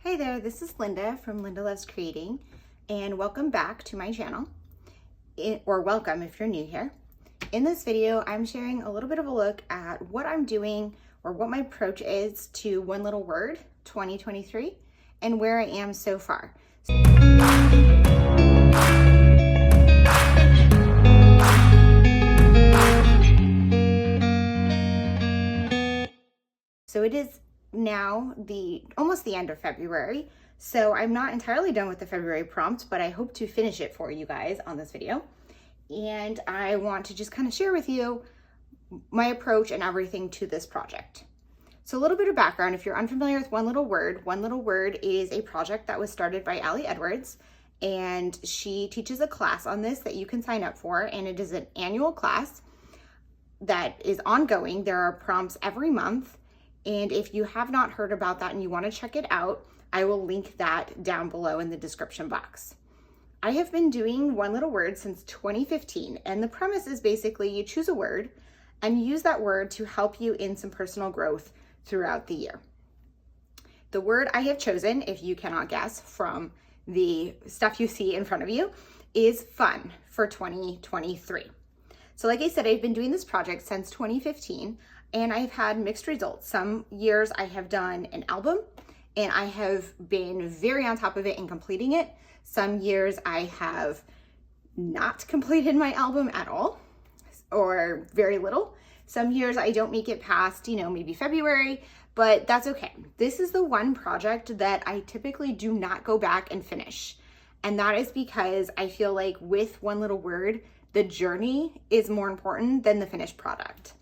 Hey there, this is Linda from Linda Loves Creating, and welcome back to my channel, or welcome if you're new here. In this video, I'm sharing a little bit of a look at what I'm doing or what my approach is to One Little Word 2023 and where I am so far. So it is now almost the end of February, so I'm not entirely done with the February prompt, but I hope to finish it for you guys on this video. And I want to just kind of share with you my approach and everything to this project. So a little bit of background, if you're unfamiliar with One Little Word is a project that was started by Ali Edwards, and she teaches a class on this that you can sign up for, and it is an annual class that is ongoing. There are prompts every month. And if you have not heard about that and you want to check it out, I will link that down below in the description box. I have been doing One Little Word since 2015, and the premise is basically you choose a word and use that word to help you in some personal growth throughout the year. The word I have chosen, if you cannot guess from the stuff you see in front of you, is fun for 2023. So like I said, I've been doing this project since 2015. And I've had mixed results. Some years I have done an album and I have been very on top of it and completing it. Some years I have not completed my album at all or very little. Some years I don't make it past, maybe February, but that's okay. This is the one project that I typically do not go back and finish. And that is because I feel like with One Little Word, the journey is more important than the finished product.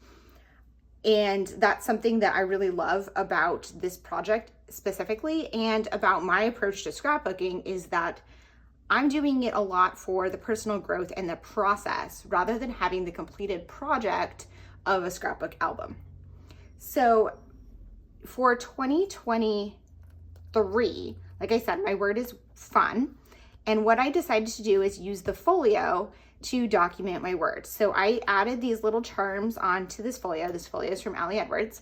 And that's something that I really love about this project specifically, and about my approach to scrapbooking is that I'm doing it a lot for the personal growth and the process rather than having the completed project of a scrapbook album. So for 2023, like I said, my word is fun. And what I decided to do is use the folio to document my words. So I added these little charms onto this folio. This folio is from Ali Edwards.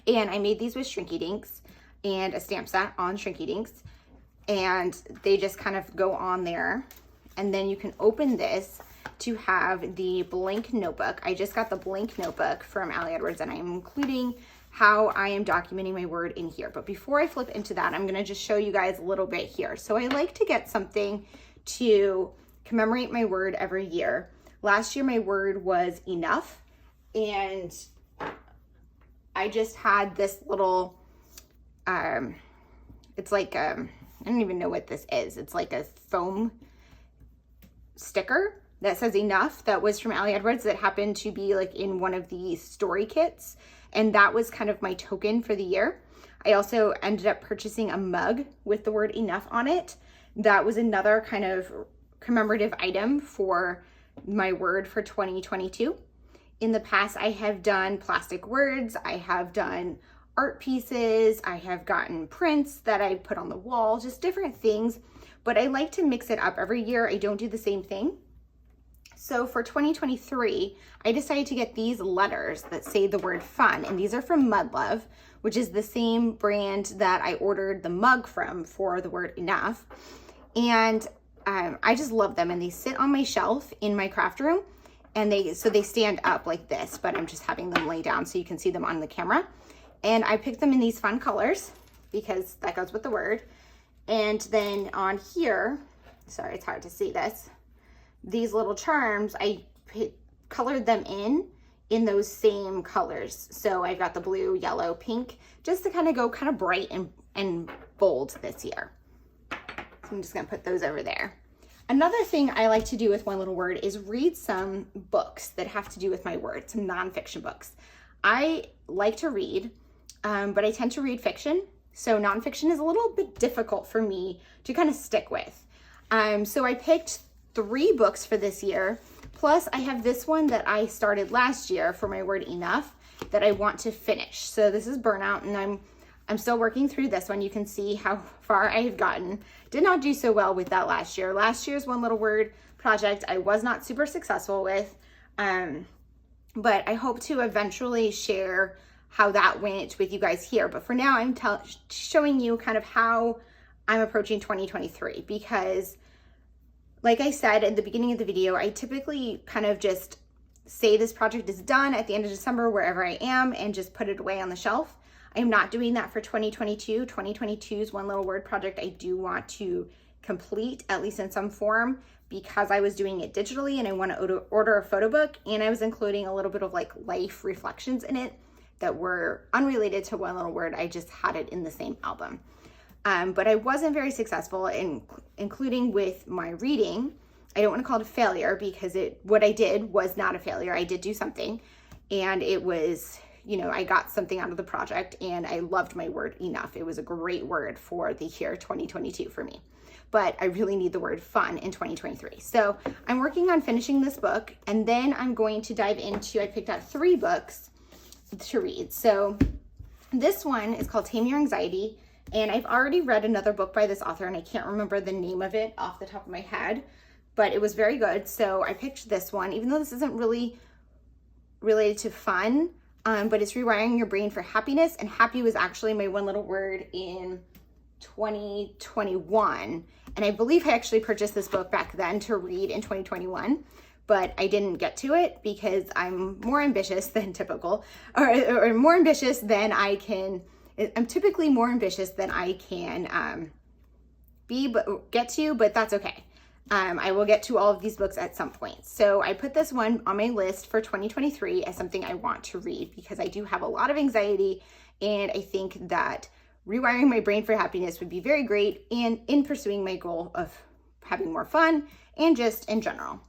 And I made these with Shrinky Dinks and a stamp set on Shrinky Dinks. And they just kind of go on there. And then you can open this to have the blank notebook. I just got the blank notebook from Ali Edwards, and I'm including how I am documenting my word in here. But before I flip into that, I'm gonna just show you guys a little bit here. So I like to get something to commemorate my word every year. Last year my word was enough, and I just had this little it's like I don't even know what this is. It's like a foam sticker that says enough, that was from Ali Edwards, that happened to be like in one of the story kits, and that was kind of my token for the year. I also ended up purchasing a mug with the word enough on it. That was another kind of commemorative item for my word for 2022. In the past, I have done plastic words, I have done art pieces, I have gotten prints that I put on the wall, just different things, but I like to mix it up every year. I don't do the same thing. So for 2023, I decided to get these letters that say the word fun, and these are from Mud Love, which is the same brand that I ordered the mug from for the word enough. And I just love them, and they sit on my shelf in my craft room, and they stand up like this, but I'm just having them lay down so you can see them on the camera. And I picked them in these fun colors because that goes with the word. And then on here, sorry, it's hard to see this, these little charms, I colored them in those same colors. So I've got the blue, yellow, pink, just to kind of go kind of bright and bold this year. So I'm just gonna put those over there. Another thing I like to do with One Little Word is read some books that have to do with my word, some nonfiction books. I like to read, but I tend to read fiction. So nonfiction is a little bit difficult for me to kind of stick with. So I picked 3 books for this year. Plus I have this one that I started last year for my word enough that I want to finish. So this is Burnout, and I'm still working through this one. You can see how far I have gotten. Did not do so well with that last year. Last year's One Little Word project I was not super successful with, but I hope to eventually share how that went with you guys here. But for now, I'm showing you kind of how I'm approaching 2023, because like I said at the beginning of the video, I typically kind of just say this project is done at the end of December, wherever I am, and just put it away on the shelf. I am not doing that for 2022. 2022's One Little Word project I do want to complete, at least in some form, because I was doing it digitally and I want to order a photo book, and I was including a little bit of like life reflections in it that were unrelated to One Little Word. I just had it in the same album. But I wasn't very successful in including with my reading. I don't want to call it a failure, because what I did was not a failure. I did do something, and it was, you know, I got something out of the project, and I loved my word enough. It was a great word for the year 2022 for me. But I really need the word fun in 2023. So I'm working on finishing this book, and then I'm going to dive into, I picked out 3 books to read. So this one is called Tame Your Anxiety, and I've already read another book by this author, and I can't remember the name of it off the top of my head, but it was very good. So I picked this one, even though this isn't really related to fun, but it's Rewiring Your Brain for Happiness, and happy was actually my One Little Word in 2021. And I believe I actually purchased this book back then to read in 2021, but I didn't get to it because I'm more ambitious than typical, or more ambitious than I can. I'm typically more ambitious than I can get to, but that's okay. I will get to all of these books at some point. So I put this one on my list for 2023 as something I want to read, because I do have a lot of anxiety, and I think that Rewiring My Brain for Happiness would be very great in pursuing my goal of having more fun and just in general.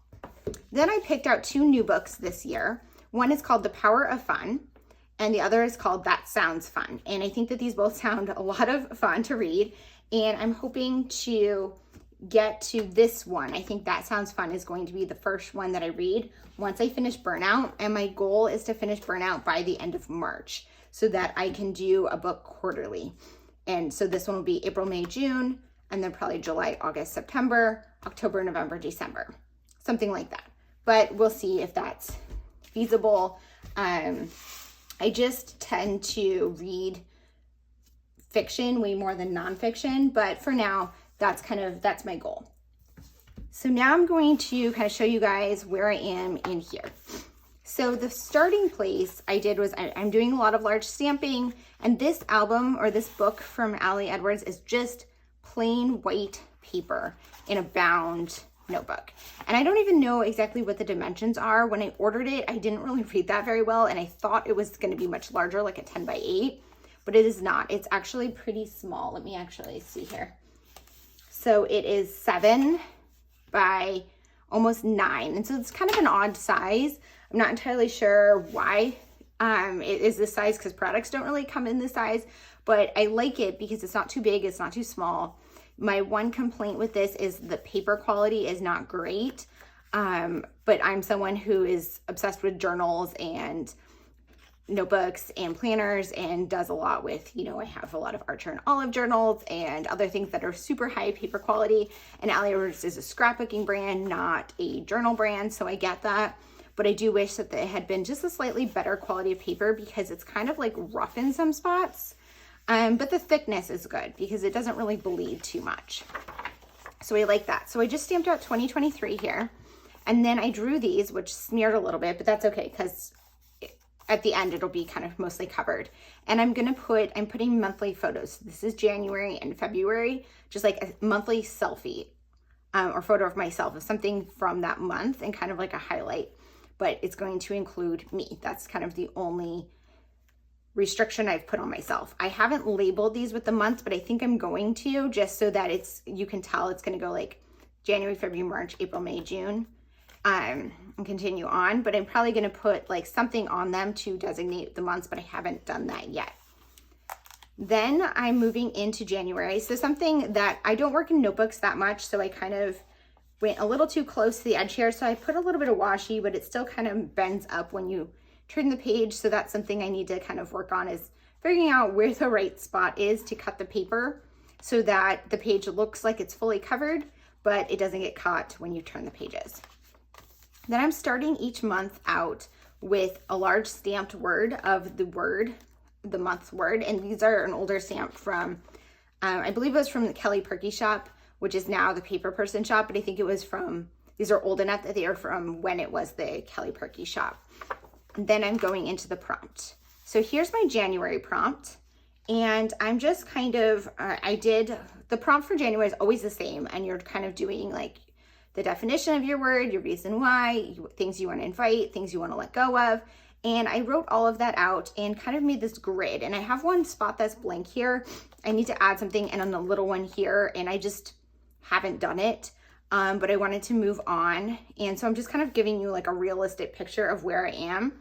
Then I picked out 2 new books this year. One is called The Power of Fun, and the other is called That Sounds Fun. And I think that these both sound a lot of fun to read, and I'm hoping to get to this one. I think That Sounds Fun is going to be the first one that I read once I finish Burnout, and my goal is to finish Burnout by the end of March so that I can do a book quarterly. And so this one will be April, May, June, and then probably July, August, September, October, November, December, something like that. But we'll see if that's feasible. I just tend to read fiction way more than nonfiction, but for now, that's my goal. So now I'm going to kind of show you guys where I am in here. So the starting place I did was I'm doing a lot of large stamping, and this album or this book from Ali Edwards is just plain white paper in a bound notebook. And I don't even know exactly what the dimensions are. When I ordered it, I didn't really read that very well, and I thought it was going to be much larger, like a 10 by 8, but it is not. It's actually pretty small. Let me actually see here. So it is 7 by almost 9, and so it's kind of an odd size. I'm not entirely sure why it is this size, because products don't really come in this size, but I like it because it's not too big, it's not too small. My one complaint with this is the paper quality is not great, but I'm someone who is obsessed with journals and notebooks and planners, and does a lot with, you know, I have a lot of Archer and Olive journals and other things that are super high paper quality, and Ali Edwards is a scrapbooking brand, not a journal brand, so I get that. But I do wish that it had been just a slightly better quality of paper, because it's kind of like rough in some spots. But the thickness is good because it doesn't really bleed too much. So I like that. So I just stamped out 2023 here. And then I drew these, which smeared a little bit, but that's okay, because at the end it'll be kind of mostly covered. And I'm putting monthly photos. This is January and February, just like a monthly selfie or photo of myself, of something from that month, and kind of like a highlight. But it's going to include me. That's kind of the only restriction I've put on myself. I haven't labeled these with the months, but I think I'm going to, just so that you can tell it's going to go like January, February, March, April, May, June, and continue on. But I'm probably going to put like something on them to designate the months, but I haven't done that yet. Then I'm moving into January. So something that I don't work in notebooks that much, so I kind of went a little too close to the edge here. So I put a little bit of washi, but it still kind of bends up when you turn the page. So that's something I need to kind of work on, is figuring out where the right spot is to cut the paper so that the page looks like it's fully covered, but it doesn't get caught when you turn the pages. Then I'm starting each month out with a large stamped word of the word the month word. And these are an older stamp from, I believe it was from the Kelly Perky shop, which is now the Paper Person shop, but I think it was from, these are old enough that they are from when it was the Kelly Perky shop. And then I'm going into the prompt. So here's my January prompt. And I'm just kind of, the prompt for January is always the same. And you're kind of doing like the definition of your word, your reason why, things you want to invite, things you want to let go of. And I wrote all of that out and kind of made this grid. And I have one spot that's blank here. I need to add something and on the little one here. And I just haven't done it. But I wanted to move on. And so I'm just kind of giving you like a realistic picture of where I am.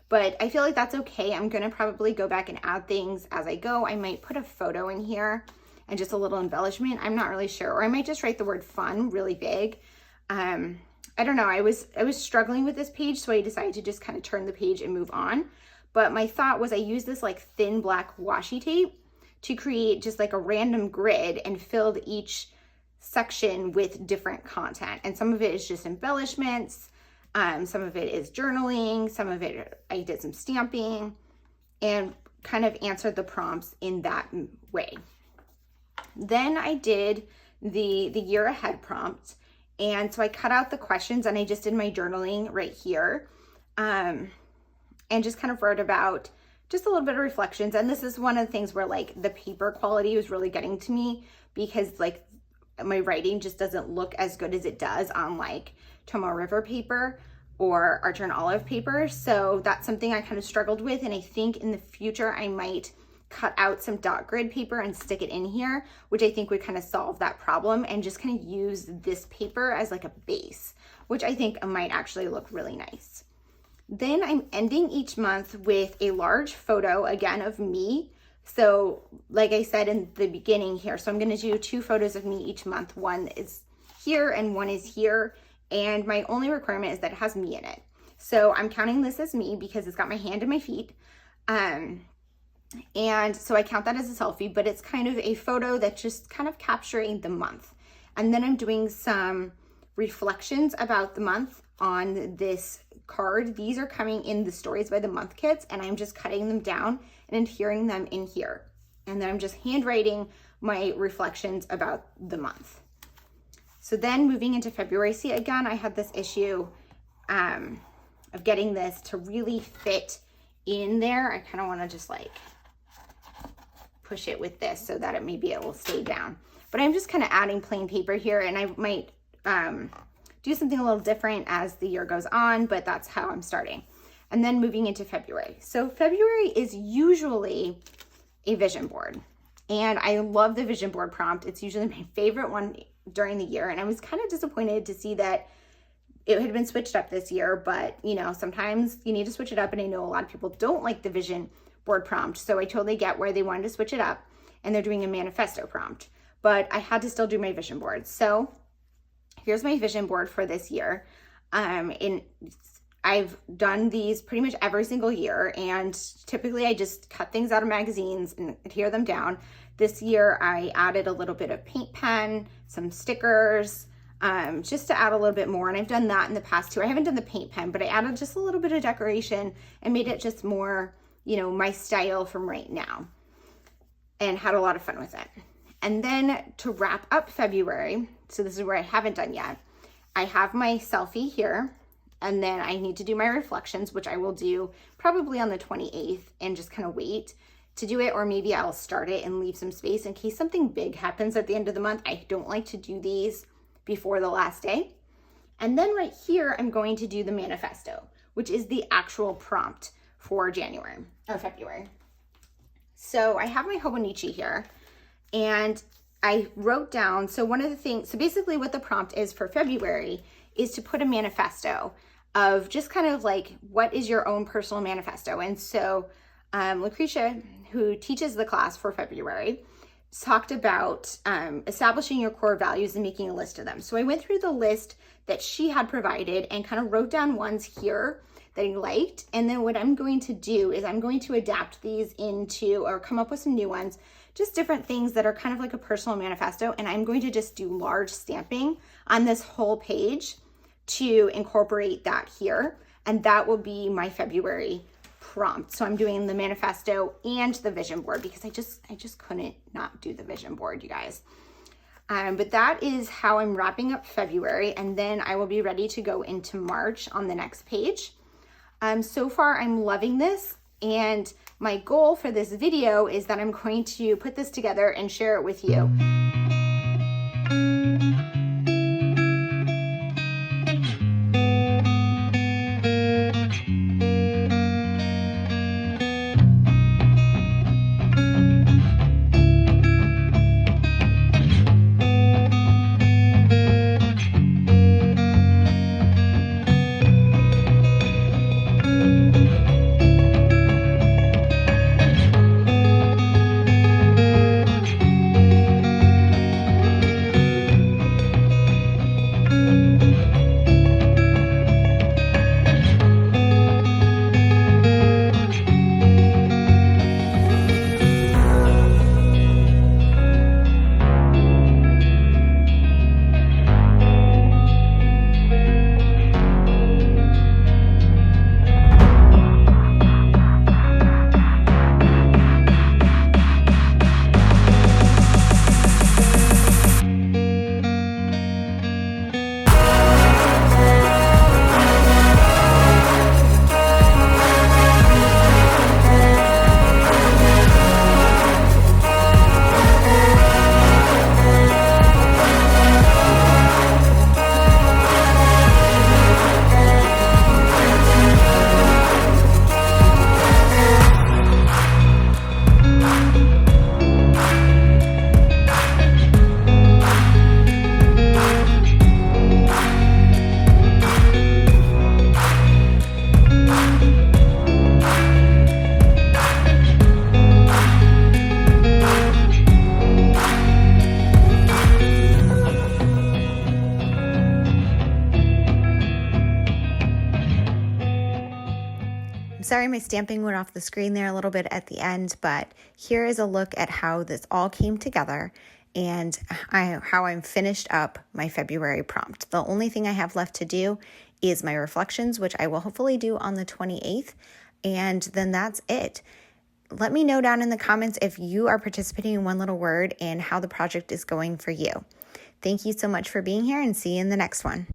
But I feel like that's okay. I'm gonna probably go back and add things as I go. I might put a photo in here and just a little embellishment. I'm not really sure. Or I might just write the word fun really big. I don't know. I was struggling with this page, so I decided to just kind of turn the page and move on. But my thought was I use this like thin black washi tape to create just like a random grid and filled each section with different content. And some of it is just embellishments. Some of it is journaling, some of it I did some stamping and kind of answered the prompts in that way. Then I did the year ahead prompt. And so I cut out the questions and I just did my journaling right here. And just kind of wrote about just a little bit of reflections. And this is one of the things where like the paper quality was really getting to me because like my writing just doesn't look as good as it does on like Tomoe River paper or Archer and Olive paper. So that's something I kind of struggled with. And I think in the future, I might cut out some dot grid paper and stick it in here, which I think would kind of solve that problem and just kind of use this paper as like a base, which I think might actually look really nice. Then I'm ending each month with a large photo again of me. So like I said in the beginning here, so I'm going to do 2 photos of me each month. One is here and one is here. And my only requirement is that it has me in it. So I'm counting this as me because it's got my hand and my feet. And so I count that as a selfie, but it's kind of a photo that's just kind of capturing the month. And then I'm doing some reflections about the month on this card. These are coming in the Stories by the Month kits, and I'm just cutting them down and adhering them in here. And then I'm just handwriting my reflections about the month. So then moving into February, see again, I had this issue of getting this to really fit in there. I kind of want to just like push it with this so that maybe it will stay down. But I'm just kind of adding plain paper here, and I might do something a little different as the year goes on, but that's how I'm starting. And then moving into February. So February is usually a vision board. And I love the vision board prompt. It's usually my favorite one during the year. And I was kind of disappointed to see that it had been switched up this year, but you know, sometimes you need to switch it up. And I know a lot of people don't like the vision board prompt. So I totally get where they wanted to switch it up and they're doing a manifesto prompt, but I had to still do my vision board. So here's my vision board for this year. I've done these pretty much every single year, and typically I just cut things out of magazines and adhere them down. This year I added a little bit of paint pen, some stickers, just to add a little bit more. And I've done that in the past too. I haven't done the paint pen, but I added just a little bit of decoration and made it just more, you know, my style from right now, and had a lot of fun with it. And then to wrap up February, so this is where I haven't done yet, I have my selfie here. And then I need to do my reflections, which I will do probably on the 28th and just kind of wait to do it. Or maybe I'll start it and leave some space in case something big happens at the end of the month. I don't like to do these before the last day. And then right here, I'm going to do the manifesto, which is the actual prompt for January or February. So I have my Hobonichi here, and I wrote down, so one of the things, so basically what the prompt is for February is to put a manifesto of just kind of like, what is your own personal manifesto? And so Lucretia, who teaches the class for February, talked about establishing your core values and making a list of them. So I went through the list that she had provided and kind of wrote down ones here that I liked. And then what I'm going to do is I'm going to adapt these into, or come up with some new ones, just different things that are kind of like a personal manifesto. And I'm going to just do large stamping on this whole page to incorporate that here. And that will be my February prompt. So I'm doing the manifesto and the vision board because I just couldn't not do the vision board, you guys. But that is how I'm wrapping up February, and then I will be ready to go into March on the next page. So far I'm loving this, and my goal for this video is that I'm going to put this together and share it with you. Sorry, my stamping went off the screen there a little bit at the end, but here is a look at how this all came together and how I'm finished up my February prompt. The only thing I have left to do is my reflections, which I will hopefully do on the 28th, and then that's it. Let me know down in the comments if you are participating in One Little Word and how the project is going for you. Thank you so much for being here, and see you in the next one.